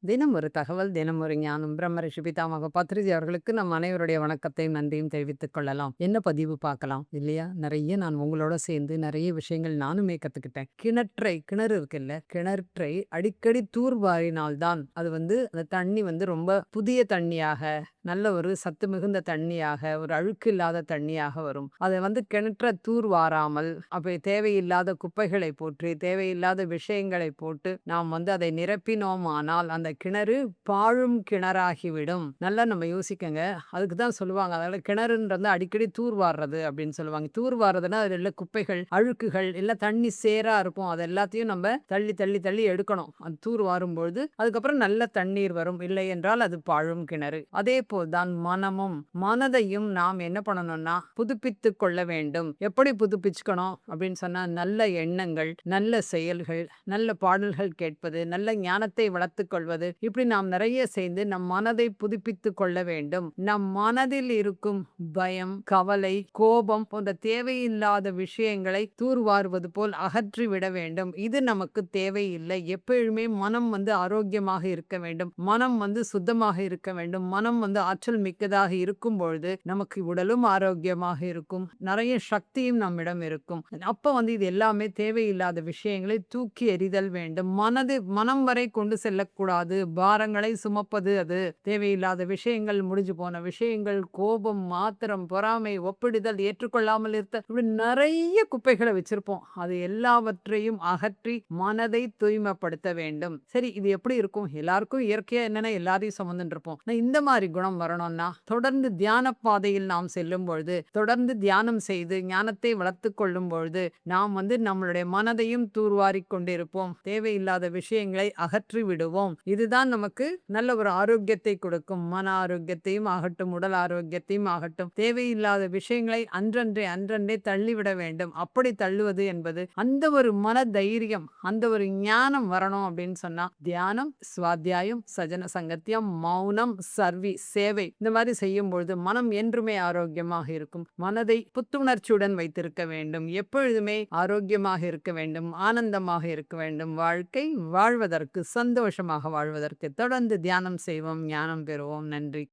தினம் ஒரு தகவல், தினம் ஒரு ஞானம். பிரம்ம ரிஷி பிதாமக பத்ரிஜி அவர்களுக்கு நம் அனைவருடைய வணக்கத்தையும், நன்றியும் தெரிவித்துக் கொள்ளலாம். என்ன பதிவு பார்க்கலாம் இல்லையா? நெறைய நான் உங்களோட சேர்ந்து நெறைய விஷயங்கள் நானுமே கத்துக்கிட்டேன். கிணறு இருக்குல்ல, கிணற்றை அடிக்கடி தூர்வாரினால் தான் அது அந்த தண்ணி ரொம்ப புதிய தண்ணியாக, நல்ல ஒரு சத்து மிகுந்த தண்ணியாக, ஒரு அழுக்கு இல்லாத தண்ணியாக வரும். அத கிணற்ற தூர்வாராமல், அப்ப தேவையில்லாத குப்பைகளை போட்டு, தேவையில்லாத விஷயங்களை போட்டு, நாம் அதை நிரப்பினோமானால், அந்த கிணறு பாழும் கிணறாகிவிடும். நல்லா நம்ம யோசிக்கங்க. அதுக்கு தான் சொல்லுவாங்க. அதனால கிணறுன்றது அடிக்கடி தூர்வார்றது அப்படின்னு சொல்லுவாங்க. தூர்வார்றதுன்னா, அதில உள்ள குப்பைகள், அழுக்குகள் இல்ல தண்ணி சேரா இருக்கும். அது எல்லாத்தையும் நம்ப தள்ளி, தள்ளி, தள்ளி எடுக்கணும். அது தூர்வாரும்பொழுது, அதுக்கப்புறம் நல்ல தண்ணீர் வரும். இல்லை என்றால் அது பாழும் கிணறு. அதேபோல் தான் மனமும். மனதையும் நாம் என்ன பண்ணணும்னா, புதுப்பித்துக் கொள்ள வேண்டும். எப்படி புதுப்பிச்சுக்கணும் அப்படின்னு சொன்னா, நல்ல எண்ணங்கள், நல்ல செயல்கள், நல்ல பாடல்கள் கேட்பது, நல்ல ஞானத்தை வளர்த்துக் கொள்வது, இப்படி நாம் நிறைய செய்து நம் மனதை புதுப்பித்துக் கொள்ள வேண்டும். நம் மனதில் இருக்கும் பயம், கவலை, கோபம் போன்ற தேவையில்லாத விஷயங்களை தூர்வாருவது போல் அகற்றி விட வேண்டும். இது நமக்கு தேவையில்லை. எப்பொழுதுமே மனம் ஆரோக்கியமாக இருக்க வேண்டும். மனம் சுத்தமாக இருக்க வேண்டும். மனம் ஆற்றல் மிக்கதாக இருக்கும் பொழுது நமக்கு உடலும் ஆரோக்கியமாக இருக்கும். நிறைய சக்தியும் நம்மிடம் இருக்கும். அப்ப இது எல்லாமே தேவையில்லாத விஷயங்களை தூக்கி எறிதல் வேண்டும். மனம் வரை கொண்டு செல்லக்கூடாது. பாரங்களை சுமப்பது அது தேவையில்லாத விஷயங்கள், முடிஞ்சு போன விஷயங்கள், கோபம், ஆத்திரம், பொறாமை, ஒப்பிடுதல், ஏற்றுக்கொள்ளாமல் இருத்தல், இப்படி நிறைய குப்பைகளை வச்சிருப்போம். அது எல்லாவற்றையும் அகற்றி மனதை தூய்மைப்படுத்த வேண்டும். சரி, இது எப்படி இருக்கும்? எல்லாருக்கும் இயற்கையா என்னன்னா எல்லாரையும் சுமந்துட்டு இருப்போம். இந்த மாதிரி குணம் வரணும்னா, தொடர்ந்து தியான பாதையில் நாம் செல்லும் பொழுது, தொடர்ந்து தியானம் செய்து ஞானத்தை வளர்த்துக் கொள்ளும் பொழுது, நாம் நம்மளுடைய மனதையும் தூர்வாரிக் கொண்டிருப்போம். தேவையில்லாத விஷயங்களை அகற்றி விடுவோம். இதுதான் நமக்கு நல்ல ஒரு ஆரோக்கியத்தை கொடுக்கும். மன ஆரோக்கியத்தையும் ஆகட்டும், உடல் ஆரோக்கியத்தையும் ஆகட்டும். தேவையில்லாத விஷயங்களை அன்றன்றே தள்ளிவிட வேண்டும். அப்படி தள்ளுவது என்பது அந்த ஒரு மன தைரியம், அந்த ஒரு ஞானம் வரணும் அப்படின்னு சொன்னா, தியானம், சுவாத்தியாயம், சஜன சங்கத்தியம், மௌனம், சேவை இந்த மாதிரி செய்யும் பொழுது மனம் என்றுமே ஆரோக்கியமாக இருக்கும். மனதை புத்துணர்ச்சியுடன் வைத்திருக்க வேண்டும். எப்பொழுதுமே ஆரோக்கியமாக இருக்க வேண்டும். ஆனந்தமாக இருக்க வேண்டும். வாழ்க்கை வாழ்வதற்கு, சந்தோஷமாக வாழ்வதற்கு தொடர்ந்து தியானம் செய்வோம், ஞானம் பெறுவோம். நன்றி.